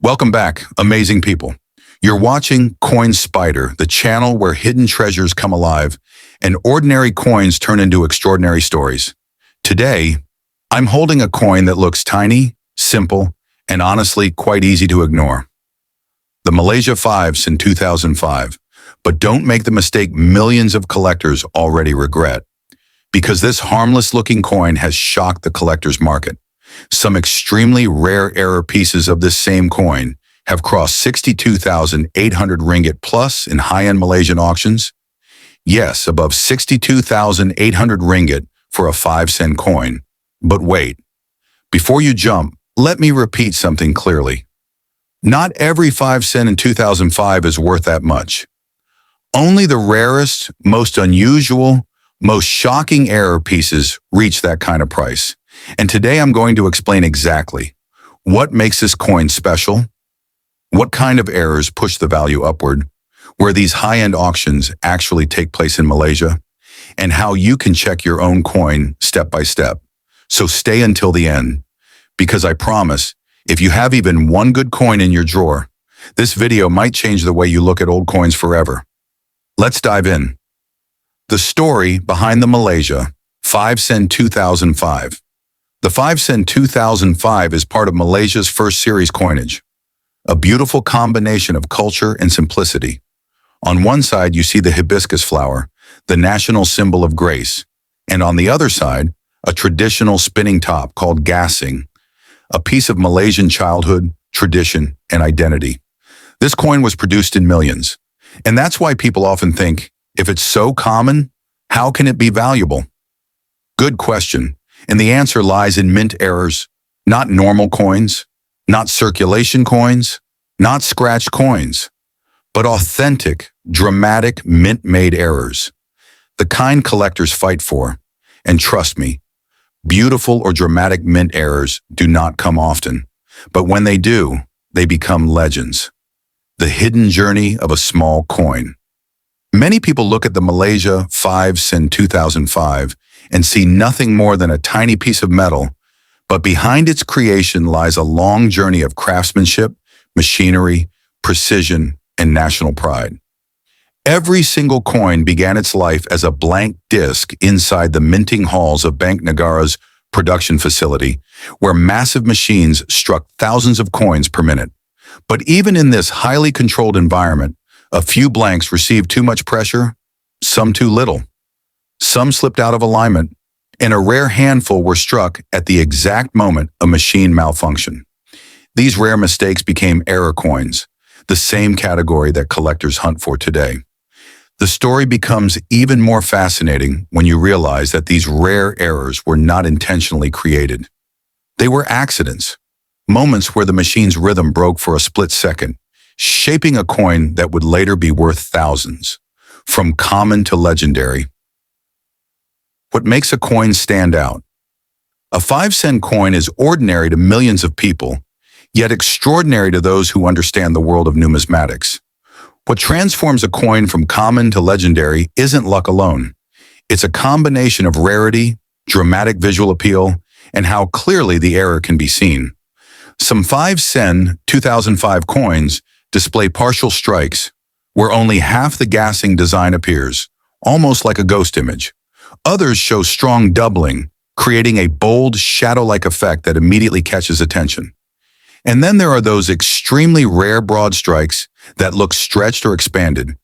Welcome back, amazing people. You're watching Coin Spyder, the channel where hidden treasures come alive and ordinary coins turn into extraordinary stories. Today, I'm holding a coin that looks tiny, simple, and honestly quite easy to ignore. The Malaysia 5s in 2005. But don't make the mistake millions of collectors already regret, because this harmless-looking coin has shocked the collector's market. Some extremely rare error pieces of this same coin have crossed 62,800 ringgit plus in high-end Malaysian auctions. Yes, above 62,800 ringgit for a 5-cent coin. But wait, before you jump, let me repeat something clearly. Not every 5-cent in 2005 is worth that much. Only the rarest, most unusual, most shocking error pieces reach that kind of price. And today I'm going to explain exactly what makes this coin special, what kind of errors push the value upward, where these high-end auctions actually take place in Malaysia, and how you can check your own coin step by step. So stay until the end, because I promise, if you have even one good coin in your drawer, this video might change the way you look at old coins forever. Let's dive in. The story behind the Malaysia 5-cent 2005. The 5-cent 2005 is part of Malaysia's first series coinage, a beautiful combination of culture and simplicity. On one side, you see the hibiscus flower, the national symbol of grace, and on the other side, a traditional spinning top called gasing, a piece of Malaysian childhood, tradition, and identity. This coin was produced in millions. And that's why people often think, if it's so common, how can it be valuable? Good question. And the answer lies in mint errors, not normal coins, not circulation coins, not scratched coins, but authentic, dramatic, mint-made errors. The kind collectors fight for. And trust me, beautiful or dramatic mint errors do not come often. But when they do, they become legends. The hidden journey of a small coin. Many people look at the Malaysia 5-cent 2005 and see nothing more than a tiny piece of metal, but behind its creation lies a long journey of craftsmanship, machinery, precision, and national pride. Every single coin began its life as a blank disc inside the minting halls of Bank Negara's production facility, where massive machines struck thousands of coins per minute. But even in this highly controlled environment, a few blanks received too much pressure, some too little. Some slipped out of alignment, and a rare handful were struck at the exact moment a machine malfunctioned. These rare mistakes became error coins, the same category that collectors hunt for today. The story becomes even more fascinating when you realize that these rare errors were not intentionally created. They were accidents. Moments where the machine's rhythm broke for a split second, shaping a coin that would later be worth thousands. From common to legendary. What makes a coin stand out? A 5-cent coin is ordinary to millions of people, yet extraordinary to those who understand the world of numismatics. What transforms a coin from common to legendary isn't luck alone. It's a combination of rarity, dramatic visual appeal, and how clearly the error can be seen. Some 5-cent 2005 coins display partial strikes, where only half the gasing design appears, almost like a ghost image. Others show strong doubling, creating a bold, shadow-like effect that immediately catches attention. And then there are those extremely rare broad strikes that look stretched or expanded,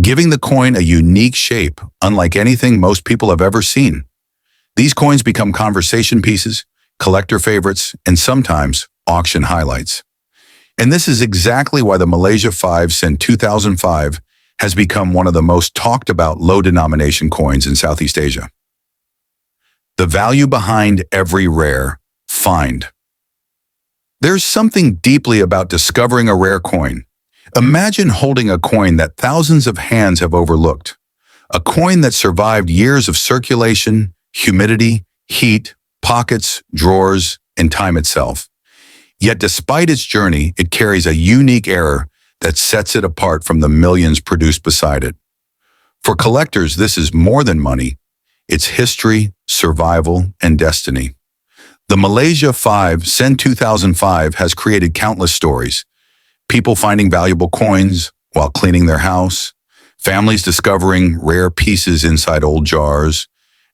giving the coin a unique shape, unlike anything most people have ever seen. These coins become conversation pieces, collector favorites, and sometimes auction highlights. And this is exactly why the Malaysia 5-cent 2005 has become one of the most talked about low-denomination coins in Southeast Asia. The value behind every rare find. There's something deeply about discovering a rare coin. Imagine holding a coin that thousands of hands have overlooked. A coin that survived years of circulation, humidity, heat, pockets, drawers, and time itself. Yet despite its journey, it carries a unique error that sets it apart from the millions produced beside it. For collectors, this is more than money. It's history, survival, and destiny. The Malaysia 5-cent 2005 has created countless stories, People finding valuable coins while cleaning their house, families discovering rare pieces inside old jars,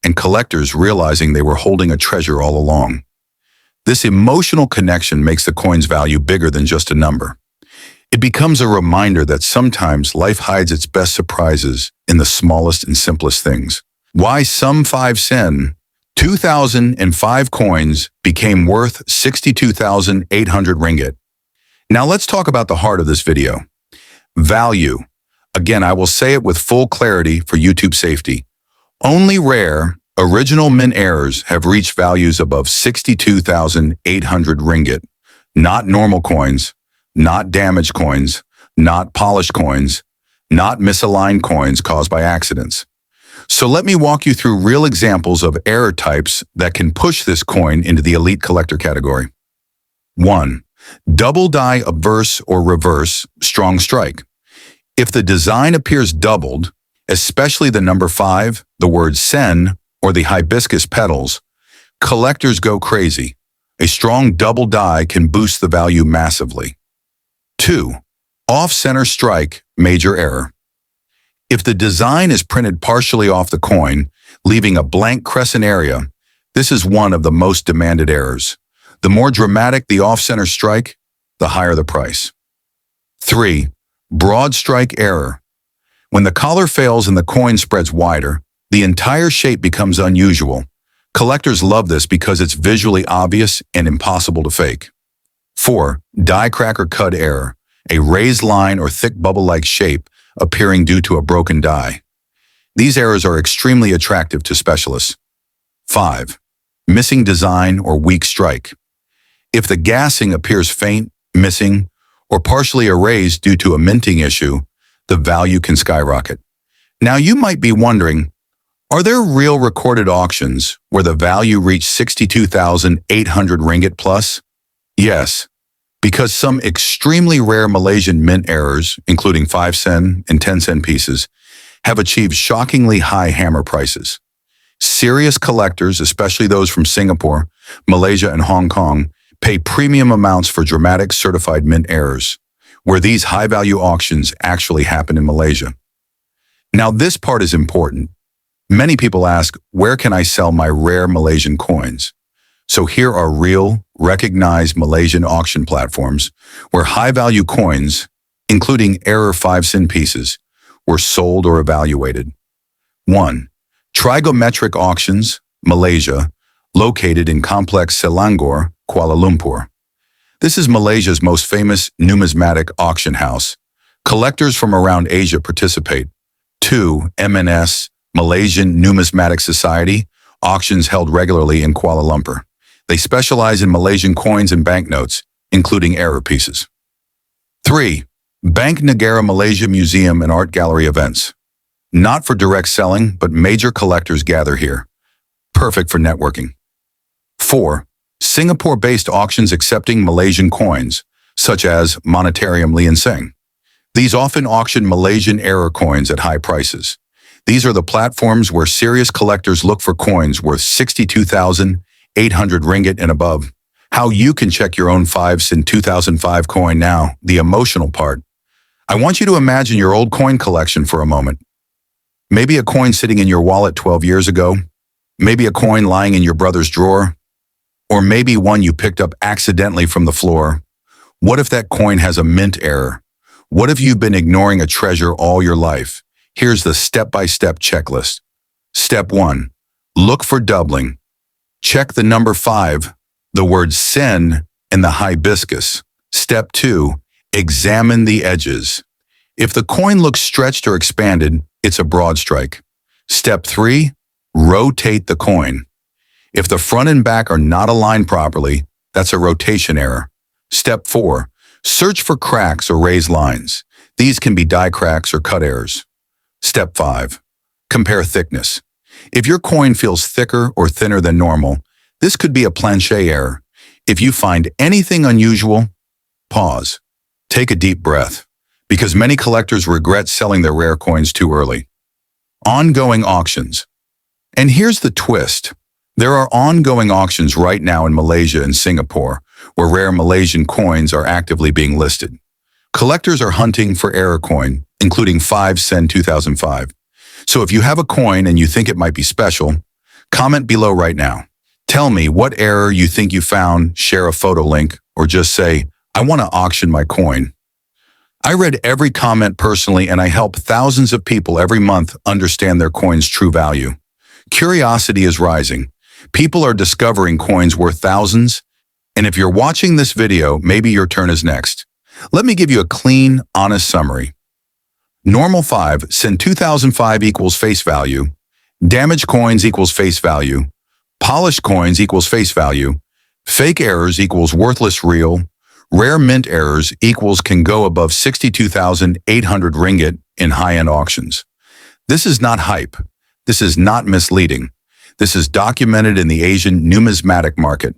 and collectors realizing they were holding a treasure all along. This emotional connection makes the coin's value bigger than just a number. It becomes a reminder that sometimes life hides its best surprises in the smallest and simplest things. Why some 5 sen, 2005 coins became worth 62,800 ringgit. Now let's talk about the heart of this video. Value. Again, I will say it with full clarity for YouTube safety. Only rare, original mint errors have reached values above 62,800 ringgit. Not normal coins, not damaged coins, not polished coins, not misaligned coins caused by accidents. So let me walk you through real examples of error types that can push this coin into the elite collector category. 1. Double die obverse or reverse strong strike. If the design appears doubled, especially the number 5, the word sen, or the hibiscus petals, collectors go crazy. A strong double die can boost the value massively. 2. Off-center strike, major error. If the design is printed partially off the coin, leaving a blank crescent area, this is one of the most demanded errors. The more dramatic the off-center strike, the higher the price. 3. Broad strike error. When the collar fails and the coin spreads wider, the entire shape becomes unusual. Collectors love this because it's visually obvious and impossible to fake. 4. Die crack or cut error. A raised line or thick bubble-like shape appearing due to a broken die. These errors are extremely attractive to specialists. 5. Missing design or weak strike. If the gassing appears faint, missing, or partially erased due to a minting issue, the value can skyrocket. Now you might be wondering, are there real recorded auctions where the value reached 62,800 ringgit plus? Yes, because some extremely rare Malaysian mint errors, including 5 sen and 10 sen pieces, have achieved shockingly high hammer prices. Serious collectors, especially those from Singapore, Malaysia, and Hong Kong, pay premium amounts for dramatic certified mint errors, where these high-value auctions actually happen in Malaysia. Now this part is important. Many people ask, where can I sell my rare Malaysian coins? So here are real, recognized Malaysian auction platforms where high-value coins, including error 5 sen pieces, were sold or evaluated. 1. Trigonometric Auctions, Malaysia, located in Complex Selangor, Kuala Lumpur. This is Malaysia's most famous numismatic auction house. Collectors from around Asia participate. 2. MNS, Malaysian Numismatic Society, auctions held regularly in Kuala Lumpur. They specialize in Malaysian coins and banknotes, including error pieces. 3. Bank Negara Malaysia Museum and Art Gallery events. Not for direct selling, but major collectors gather here. Perfect for networking. 4. Singapore-based auctions accepting Malaysian coins, such as Monetarium Lianseng. These often auction Malaysian error coins at high prices. These are the platforms where serious collectors look for coins worth 62,800 ringgit and above. How you can check your own 5 sen 2005 coin now, the emotional part. I want you to imagine your old coin collection for a moment. Maybe a coin sitting in your wallet 12 years ago, maybe a coin lying in your brother's drawer, or maybe one you picked up accidentally from the floor. What if that coin has a mint error? What if you've been ignoring a treasure all your life? Here's the step-by-step checklist. Step 1. Look for doubling. Check the number 5, the word sen, and the hibiscus. Step 2. Examine the edges. If the coin looks stretched or expanded, it's a broad strike. Step 3. Rotate the coin. If the front and back are not aligned properly, that's a rotation error. Step 4. Search for cracks or raised lines. These can be die cracks or cut errors. Step 5. Compare thickness. If your coin feels thicker or thinner than normal, this could be a planchet error. If you find anything unusual, pause. Take a deep breath, because many collectors regret selling their rare coins too early. Ongoing auctions. And here's the twist. There are ongoing auctions right now in Malaysia and Singapore, where rare Malaysian coins are actively being listed. Collectors are hunting for error coin, including 5 Sen 2005. So if you have a coin and you think it might be special, comment below right now. Tell me what error you think you found, share a photo link, or just say, I want to auction my coin. I read every comment personally and I help thousands of people every month understand their coin's true value. Curiosity is rising. People are discovering coins worth thousands, and if you're watching this video, maybe your turn is next. Let me give you a clean, honest summary. Normal 5 Sen 2005 equals face value. Damaged coins equals face value. Polished coins equals face value. Fake errors equals worthless real. Rare mint errors equals can go above 62,800 ringgit in high-end auctions. This is not hype. This is not misleading. This is documented in the Asian numismatic market.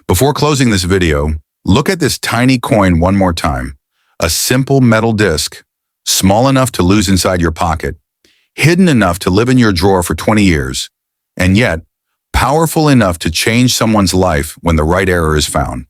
Before closing this video, look at this tiny coin one more time. A simple metal disc, small enough to lose inside your pocket, hidden enough to live in your drawer for 20 years, and yet powerful enough to change someone's life when the right error is found.